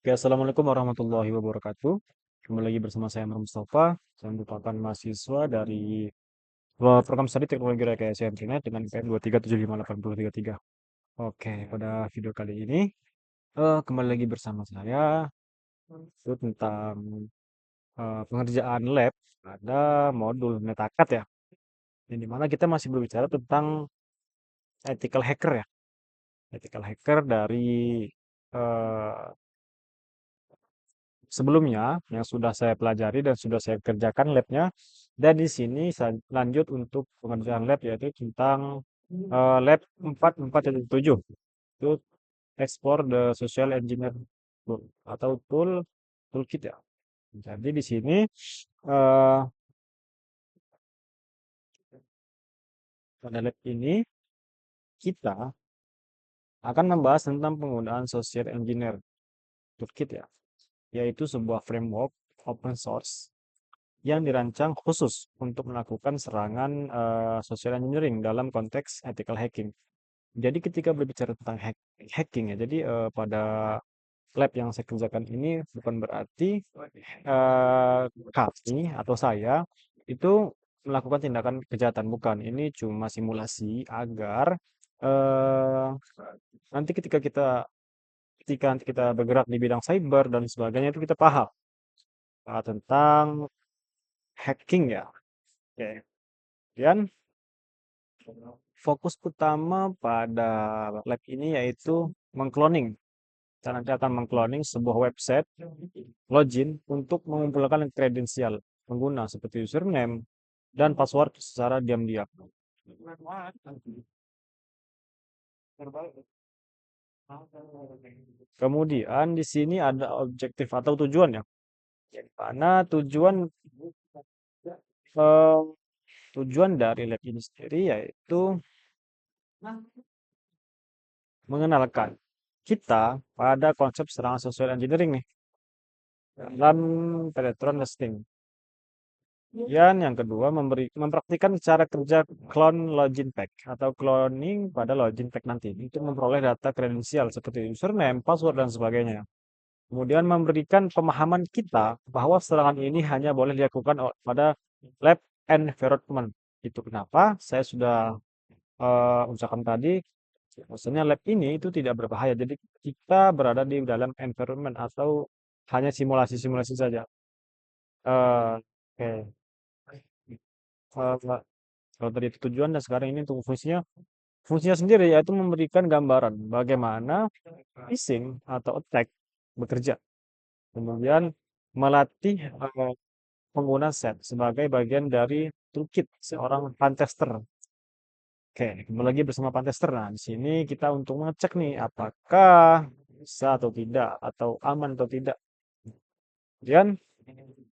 Oke, Assalamualaikum warahmatullahi wabarakatuh. Kembali lagi bersama saya Amr Mustafa. Saya merupakan mahasiswa dari program studi teknologi rekayasa internet dengan IPM 2375833. Oke, pada video kali ini kembali lagi bersama saya itu tentang pengerjaan lab pada modul Metacat ya. Yang dimana kita masih berbicara tentang ethical hacker ya. Ethical hacker dari eh, sebelumnya yang sudah saya pelajari dan sudah saya kerjakan labnya, dan di sini saya lanjut untuk pengerjaan lab yaitu tentang lab 4.4.7 itu explore the social engineer tool atau toolkit ya. Jadi di sini eh, pada lab ini kita akan membahas tentang penggunaan social engineer toolkit ya, yaitu sebuah framework open source yang dirancang khusus untuk melakukan serangan social engineering dalam konteks ethical hacking. Jadi ketika berbicara tentang hacking ya, jadi pada lab yang saya kerjakan ini bukan berarti kami atau saya itu melakukan tindakan kejahatan, bukan. Ini cuma simulasi agar eh, nanti ketika nanti kita bergerak di bidang cyber dan sebagainya itu kita paham tentang hacking ya. Oke. Dan fokus utama pada lab ini yaitu mengcloning. Kita nanti akan mengcloning sebuah website login untuk mengumpulkan kredensial pengguna seperti username dan password secara diam-diam. Kemudian di sini ada objektif atau tujuan ya. Karena eh, tujuan dari lab ini sendiri yaitu mengenalkan kita pada konsep serangan social engineering nih dalam penetration testing. Dan yang kedua, mempraktikkan cara kerja clone login pack atau cloning pada login pack nanti untuk memperoleh data kredensial seperti username, password, dan sebagainya. Kemudian memberikan pemahaman kita bahwa serangan ini hanya boleh dilakukan pada lab environment. Itu kenapa saya sudah usahakan tadi, maksudnya lab ini itu tidak berbahaya. Jadi kita berada di dalam environment atau hanya simulasi-simulasi saja. Oke. Eh, Kalau tadi itu tujuan dan sekarang ini untuk fungsinya, fungsinya sendiri yaitu memberikan gambaran bagaimana phishing atau attack bekerja. Kemudian melatih pengguna set sebagai bagian dari toolkit seorang pentester. Oke, kembali lagi bersama pentester. Nah, di sini kita untuk mengecek nih apakah bisa atau tidak atau aman atau tidak. Kemudian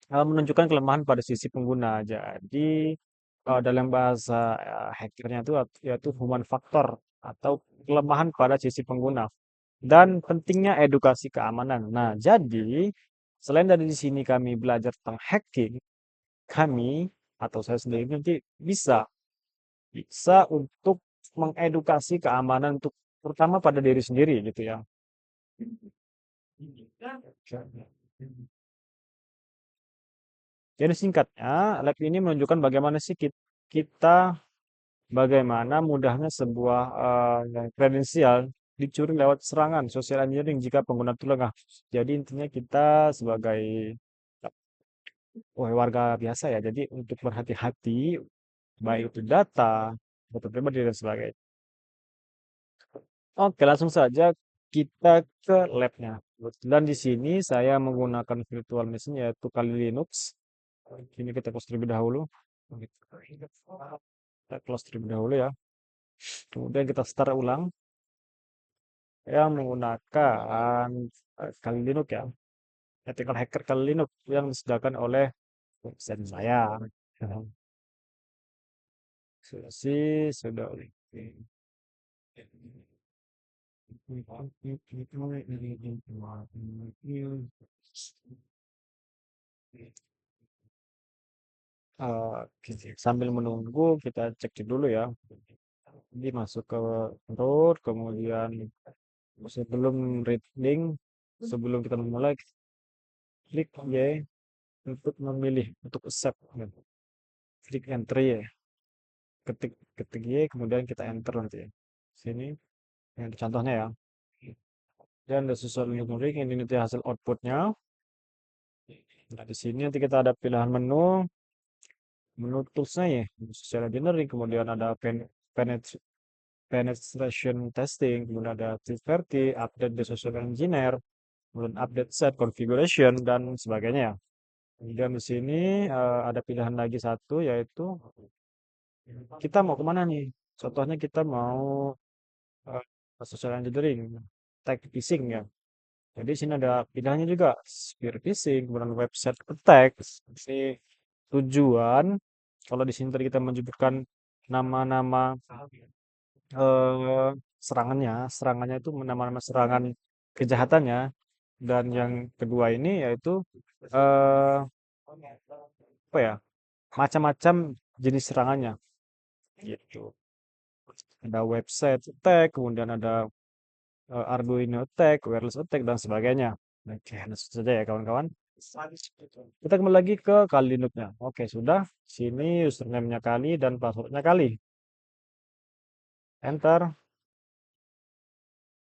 menunjukkan kelemahan pada sisi pengguna. Jadi dalam bahasa hackernya itu yaitu human factor atau kelemahan pada sisi pengguna dan pentingnya edukasi keamanan. Nah, jadi selain dari di sini kami belajar tentang hacking, kami atau saya sendiri nanti bisa bisa untuk mengedukasi keamanan untuk terutama pada diri sendiri gitu ya. Jadi singkatnya, lab ini menunjukkan bagaimana sih kita bagaimana mudahnya sebuah kredensial dicuri lewat serangan social engineering jika pengguna itu lengah. Jadi intinya kita sebagai warga biasa ya, jadi untuk berhati-hati baik itu data pribadi dan sebagainya. Oke, langsung saja kita ke labnya. Dan di sini saya menggunakan virtual machine yaitu Kali Linux. Ini kita close terlebih dahulu. Kita close terlebih dahulu ya. Kemudian kita start ulang yang menggunakan Kali Linux ya. Ethical hacker Kali Linux yang disediakan oleh website saya. Sudah sih, sudah. Oke, sambil menunggu kita cek dulu ya. Jadi masuk ke root, kemudian sebelum reading Sebelum kita memulai, klik Y untuk memilih, untuk accept. Gitu. Klik enter Y, ketik ketik Y, kemudian kita enter nanti ya. Sini, yang contohnya ya. Dan ada social engineering, ini nanti hasil outputnya. Nah, di sini nanti kita ada pilihan menu, menu toolsnya ya, social engineering, kemudian ada penetration testing, kemudian ada security, update the social engineer, kemudian update set configuration dan sebagainya ya. Kemudian di sini ada pilihan lagi satu yaitu kita mau kemana nih? Contohnya kita mau eh, social engineering, tag phishing ya. Jadi sini ada pilihannya juga spear phishing, kemudian website attack. Ini tujuan. Kalau di sini tadi kita menyebutkan nama-nama serangannya, serangannya itu nama-nama serangan kejahatannya. Dan yang kedua ini yaitu eh apa ya? Macam-macam jenis serangannya gitu. Ada website attack, kemudian ada Arduino attack, wireless attack dan sebagainya. Oke, langsung saja ya kawan-kawan. Kita kembali lagi ke kali Linux-nya. Oke, sudah. Sini username-nya kali dan password-nya kali. Enter.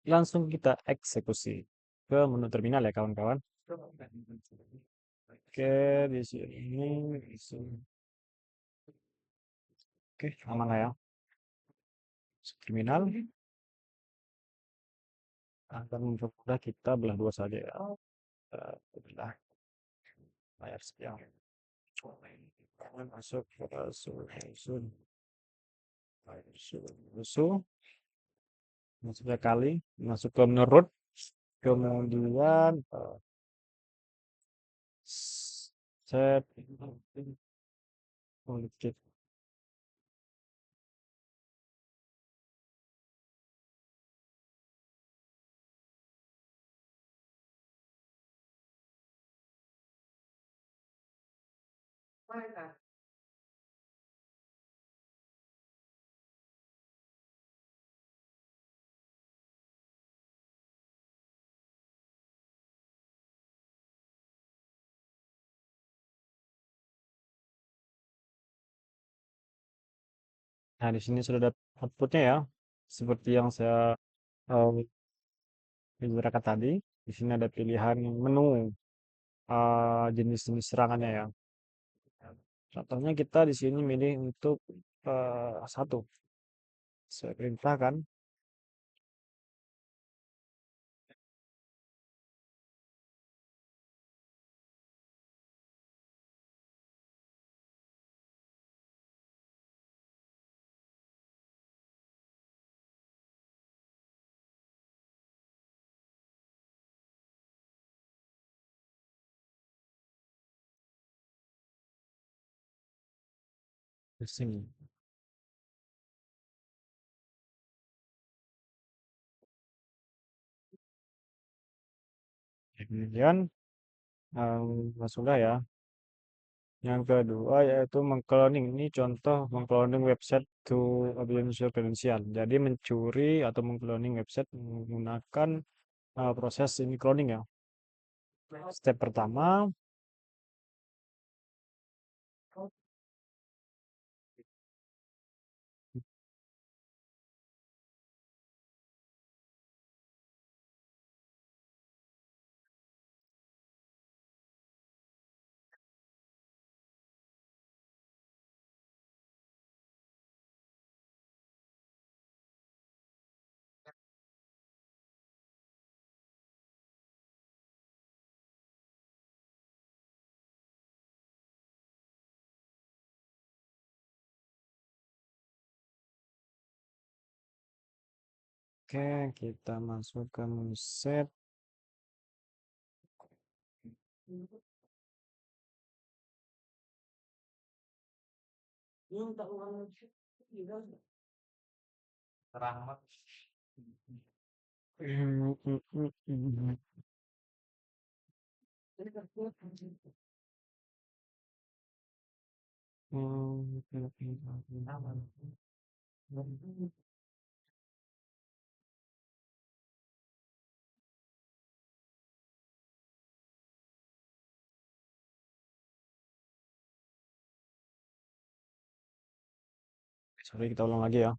Langsung kita eksekusi ke menu terminal ya kawan-kawan. Oke, di sini. Di sini. Oke, aman lah ya. Terminal. Akan mudah kita belah dua saja ya. Belah layar sekian. Masuk ke musuh, masuknya kali, masuk ke menurut, kemudian set politik. Nah, di sini sudah ada outputnya ya, seperti yang saya eh, bicarakan tadi. Di sini ada pilihan menu jenis-jenis serangannya ya. Contohnya kita di sini milih untuk satu, saya perintahkan. Di sini. Kemudian sudah ya. Yang kedua yaitu mengcloning. Ini contoh mengcloning website to audiential credential. Jadi mencuri atau mengcloning website menggunakan proses ini cloning ya. Step pertama, oke kita masuk ke set. Sorry, kita ulang lagi ya.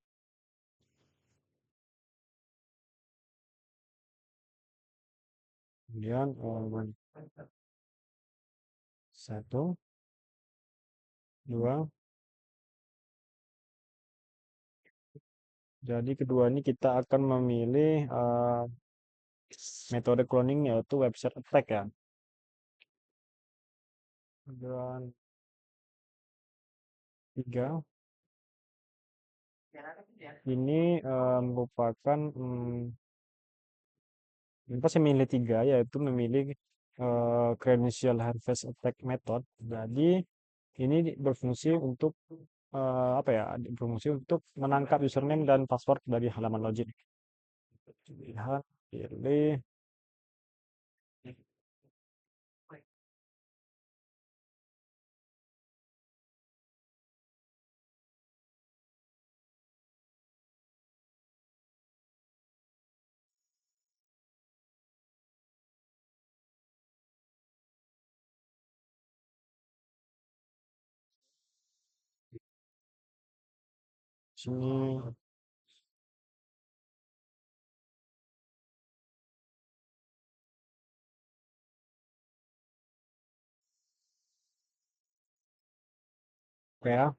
Kemudian satu, dua. Jadi kedua ini kita akan memilih metode cloning yaitu website attack ya. Kemudian tiga. Ini merupakan saya memilih tiga yaitu memilih credential harvest attack method. Jadi ini berfungsi untuk apa ya? Berfungsi untuk menangkap username dan password dari halaman login. Lihat, pilih. Sini, oke ya.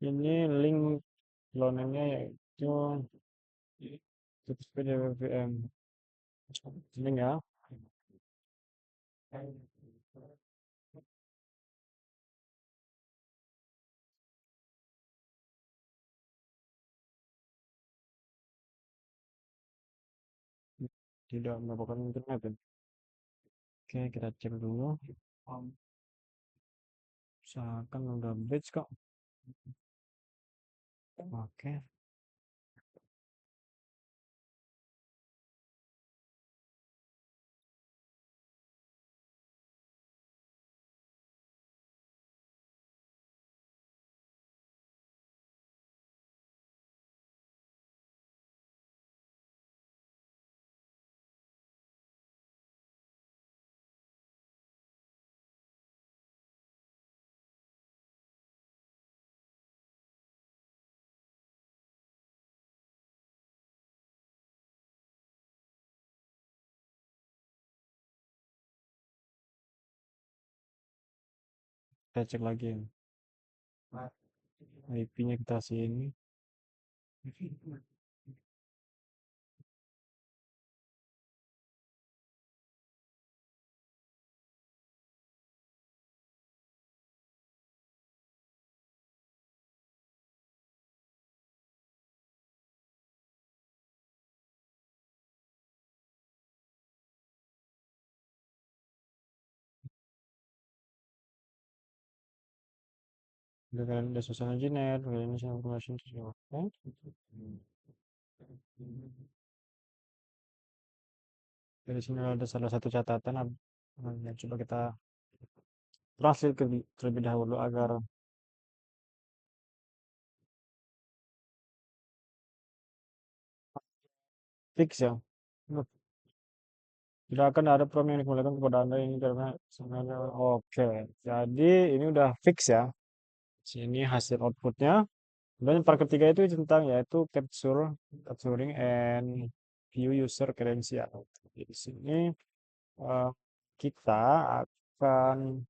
Ini link cloningnya yaitu PDVM. Link ya. Tidak mendapatkan internet ya. Oke, kita cek dulu. Usahakan udah batch kok. Oke, kita cek lagi. IP-nya kita sini. Dengan ada social engineer, organization information system. Oke. Dari sini ada salah satu catatan. Coba kita translate terlebih dahulu agar fix ya. Tidak akan ada prom yang dikembalikan kepada Anda ini karena sebenarnya oke. Jadi ini udah fix ya. Sini hasil outputnya. Dan part ketiga itu tentang yaitu capturing and view user credential. Jadi di sini eh, kita akan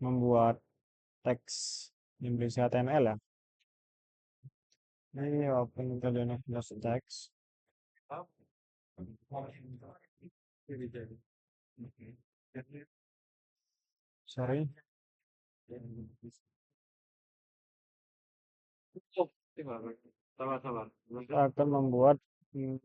membuat teks yang berisi HTML ya. Ini open kalian text. Sorry. Kita akan membuat hmm,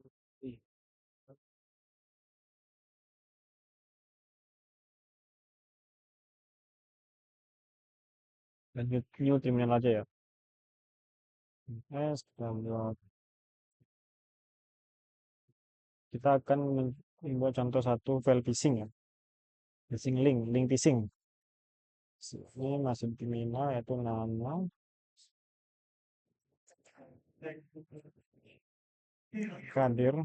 lanjut new terminal aja ya. Kita buat, kita akan membuat contoh satu file phishing ya. Phishing link phishing. Ini masuk terminal yaitu nama Kadir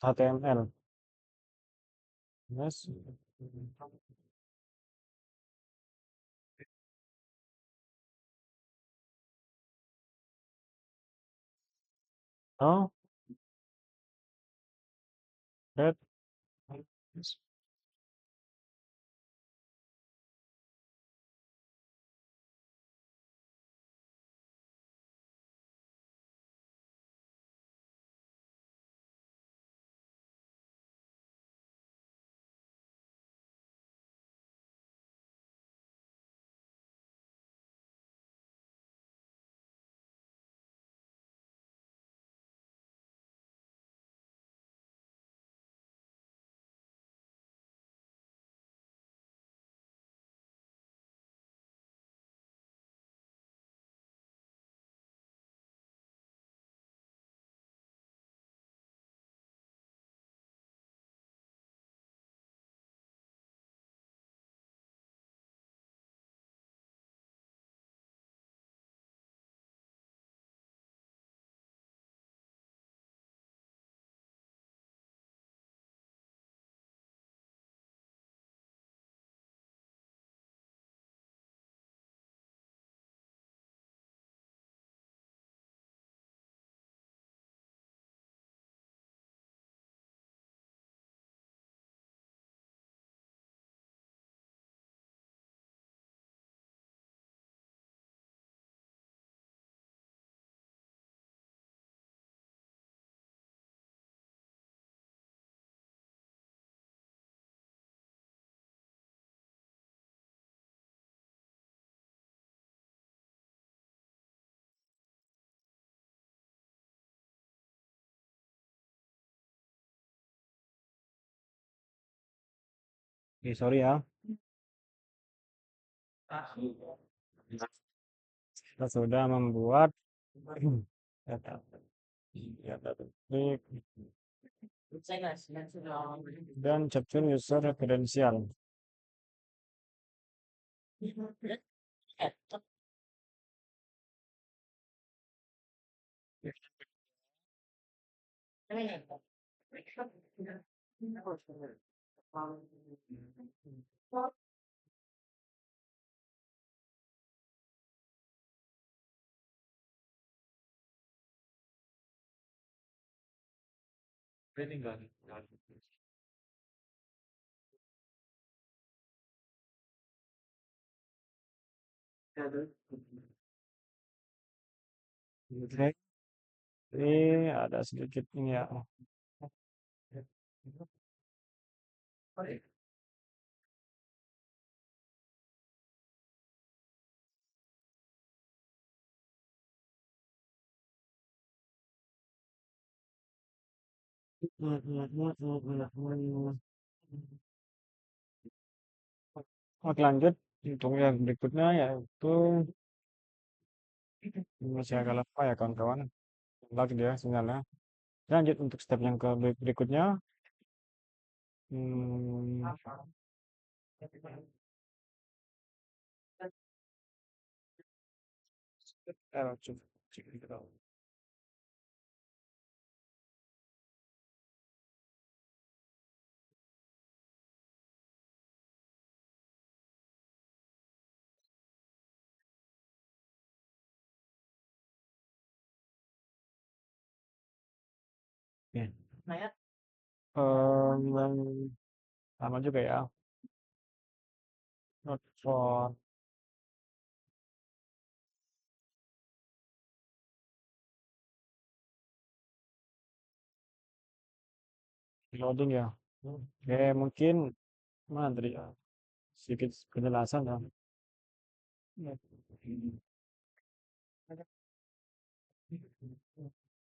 HTML. Yes. Oh, that sorry ya. Kita sudah membuat data, data publik dan capture user kredensial. Oke, ini ada sedikit ini ya. Oke, lanjut untuk yang berikutnya yaitu masih agak lama ya kawan-kawan. Lagi dia sinyalnya. Lanjut untuk step yang ke berikutnya. Hmm, coba cek dulu. Oke. Yang lama juga ya. smartphone, loading ya. Oke, mungkin mana tadi ya? Sedikit penjelasan ya.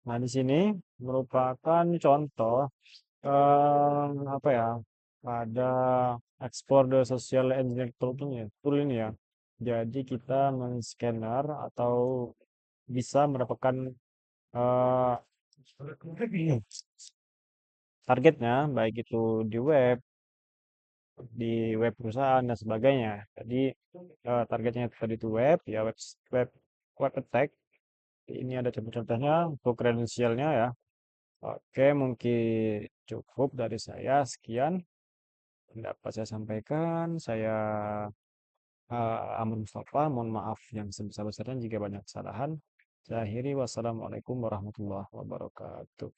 Nah, di sini merupakan contoh apa ya? Pada explore the social engineering tool ini ya. Jadi kita men-scanner atau bisa mendapatkan eh, targetnya, baik itu di web perusahaan dan sebagainya. Jadi targetnya itu tadi itu web, ya web web attack. Ini ada contoh-contohnya untuk kredensialnya ya. Oke, mungkin cukup dari saya. Sekian dapat saya sampaikan. Saya Amr Mustafa. Mohon maaf yang sebesar-besarnya jika banyak kesalahan. Saya akhiri. Wassalamualaikum warahmatullahi wabarakatuh.